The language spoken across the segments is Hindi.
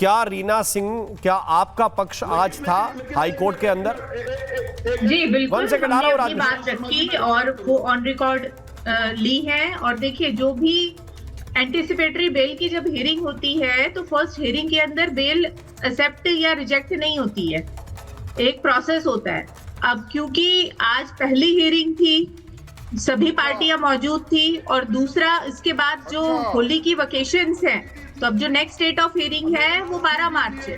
क्या रीना सिंह, क्या आपका पक्ष आज था हाई कोर्ट के अंदर? जी बिल्कुल, हमने अपनी राज बात रखी और वो ऑन रिकॉर्ड ली है। और देखिए, जो भी एंटिसिपेटरी बेल की जब हियरिंग होती है तो फर्स्ट हियरिंग के अंदर बेल एक्सेप्ट या रिजेक्ट नहीं होती है, एक प्रोसेस होता है। अब क्योंकि आज पहली हियरिंग थी, सभी पार्टियां मौजूद थी, और दूसरा इसके बाद जो होली की वेकेशंस हैं, तो अब जो नेक्स्ट डेट ऑफ हियरिंग है वो 12 मार्च है।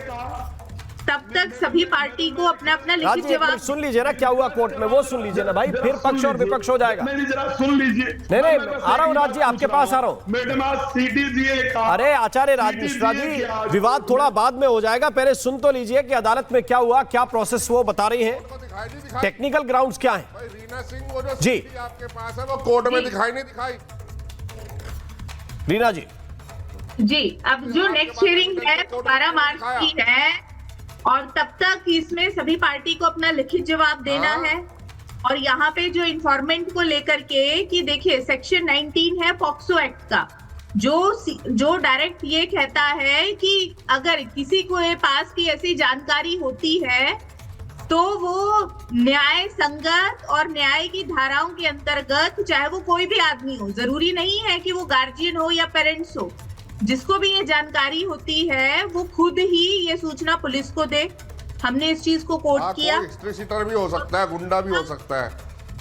तब तक सभी पार्टी को अपना अपना लिखित जवाब सुन लीजिए ना क्या हुआ कोर्ट में, वो सुन लीजिए ना भाई, फिर पक्ष और विपक्ष हो जाएगा। नहीं जरा सुन लीजिए। नहीं आ रहा हूँ राज जी, आपके पास आ रहा हूँ। मैडम आज सीडीजीए का, अरे आचार्य राज मिश्रा जी, विवाद थोड़ा बाद में हो जाएगा, पहले सुन तो लीजिए कि अदालत में क्या हुआ, क्या प्रोसेस वो बता रही है, टेक्निकल ग्राउंड्स क्या है। रीना सिंह वो जो जी आपके पास है वो कोर्ट में दिखाई नहीं दिखाई। रीना जी, अब जो नेक्स्ट हियरिंग है 12 मार्च की है, और तब तक इसमें सभी पार्टी को अपना लिखित जवाब देना है। और यहाँ पे जो इंफॉर्मेंट को लेकर के कि देखिए सेक्शन 19 है पॉक्सो एक्ट का, जो डायरेक्ट ये कहता है कि अगर किसी को पास की ऐसी जानकारी होती है तो वो न्याय संगत और न्याय की धाराओं के अंतर्गत, चाहे वो कोई भी आदमी हो, जरूरी नहीं है कि वो गार्जियन हो या पेरेंट्स हो, जिसको भी ये जानकारी होती है वो खुद ही ये सूचना पुलिस को दे। हमने इस चीज को कोट किया। कोई हिस्ट्री शीटर भी हो सकता है, गुंडा भी हो सकता है,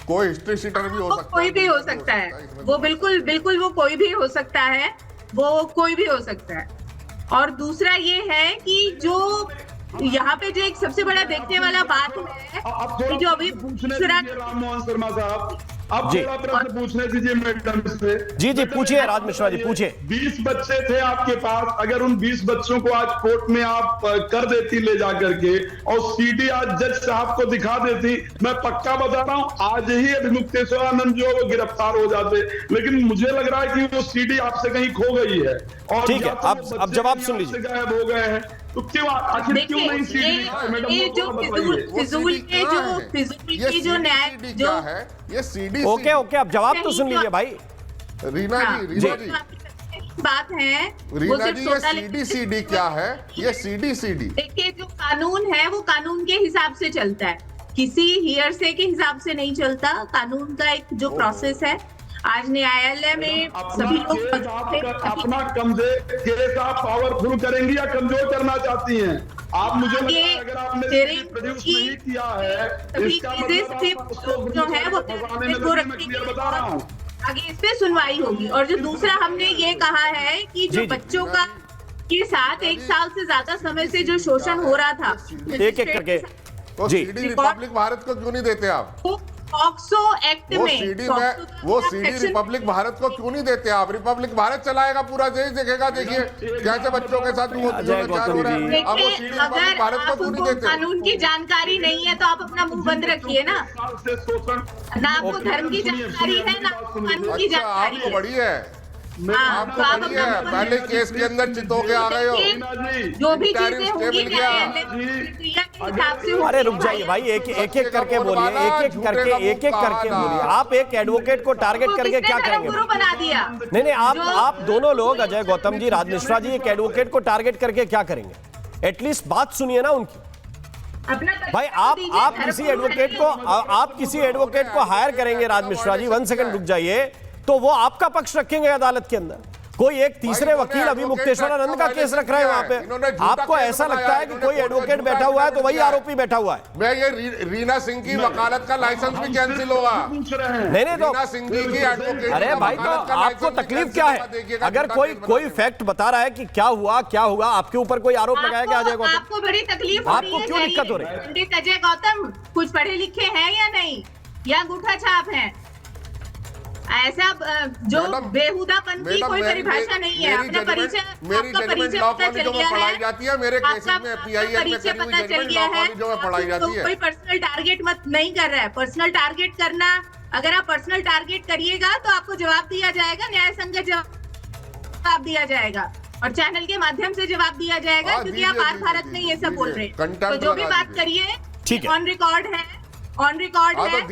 कोई हिस्ट्री शीटर भी हो सकता है, कोई भी हो सकता है, वो बिल्कुल वो कोई भी हो सकता है, वो कोई भी हो सकता है। और दूसरा ये है कि जो यहाँ पे जो एक सबसे बड़ा देखने वाला बात है कि जो अभी राम मोहन शर्मा साहब, अब थोड़ा प्रश्न पूछने दीजिए मैडम से। जी पूछिए राज मिश्रा जी, पूछिए। 20 बच्चे थे आपके पास, अगर उन 20 बच्चों को आज कोर्ट में आप कर देती ले जा करके, और सीडी आज जज साहब को दिखा देती, मैं पक्का बता रहा हूँ आज ही अभिमुक्तेश्वरानंद जो वो गिरफ्तार हो जाते। लेकिन मुझे लग रहा है कि वो सीडी आपसे कहीं खो गई है, और ठीक है, अब जवाब सुन लीजिए। गायब हो गए हैं, तो क्यों आखिर क्यों नहीं सीडी? ये जो फिजूल के जो न्याय जो है ये सीडी। ओके अब जवाब तो सुन लीजिए भाई। रीना जी बात है, रीना जी ये सीडी क्या है? ये सीडी देखिए, जो कानून है वो कानून के हिसाब से चलता है, किसी हियरसे के हिसाब से नहीं चलता। कानून का एक जो प्रोसेस है, आज न्यायालय में सभी लोग अपना केस आप पावरफुल करेंगी या कमजोर करना चाहती हैं? आप मुझे लगता है अगर आपने प्रोड्यूस नहीं किया है, इसका मतलब जो है वो बता रहा हूँ, आगे इस पे सुनवाई होगी। और जो दूसरा हमने ये कहा है कि जो बच्चों का के साथ 1 साल से ज्यादा समय से जो शोषण हो रहा था, एक करके, तो सीडी रिपब्लिक भारत को क्यों नहीं देते आप? पॉक्सो एक्ट में वो सीडी रिपब्लिक भारत को क्यों नहीं देते आप? रिपब्लिक भारत चलाएगा, पूरा देश देखेगा। देखिए कैसे बच्चों के साथ अगर आपको कानून की जानकारी नहीं है तो आप अपना मुंह बंद रखिए ना आपको धर्म की जानकारी है ना कानून की जानकारी आपको बड़ी है, आपको बड़ी है। पहले केस के अंदर चितो के आ गए हो, जो भी चीजें होंगी हिसाब से। अरे रुक जाइए भाई, एक करके बोलिए, एक एक करके बोलिए। आप एक एडवोकेट को टारगेट करके क्या करेंगे? बना दिया। नहीं आप दोनों लोग, अजय गौतम जी, राज मिश्रा जी, एक एडवोकेट को टारगेट करके क्या करेंगे? एटलीस्ट बात सुनिए ना उनकी। भाई आप किसी एडवोकेट को हायर करेंगे राज मिश्रा जी, 1 सेकंड रुक जाइए, तो वो आपका पक्ष रखेंगे अदालत के अंदर। कोई एक तीसरे वकील अभिमुक्तेश्वरानंद का केस रख रहे हैं वहां पे। आपको ऐसा लगता है कि कोई एडवोकेट बैठा हुआ है तो वही आरोपी बैठा हुआ है? मैं ये रीना सिंह की वकालत का लाइसेंस भी कैंसिल होगा। नहीं तो रीना सिंह जी की एडवोकेट, अरे भाई तो आपको तकलीफ क्या है? अगर कोई फैक्ट बता रहा है कि क्या हुआ, आपके ऊपर कोई आरोप लगाया गया अजय गौतम? आपको बड़ी तकलीफ हो रही है? आपको क्यों दिक्कत हो रही है? पंडित अजय गौतम कुछ पढ़े लिखे हैं या नहीं, या अंगूठा छाप है? ऐसा जो बेहुदापन की कोई परिभाषा नहीं है। अपना परिचय, आपका परिचय पता चल गया है, जाती है मेरे केसेस में, परिचय पता चल गया है, तो कोई पर्सनल टारगेट मत नहीं कर रहा है। पर्सनल टारगेट करना, अगर आप पर्सनल टारगेट करिएगा तो आपको जवाब दिया जाएगा, न्याय संगत जवाब दिया जाएगा, और चैनल के माध्यम से जवाब दिया जाएगा, क्योंकि आप आज भारत में ये सब बोल रहे हैं। तो जो भी बात करिए ऑन रिकॉर्ड है,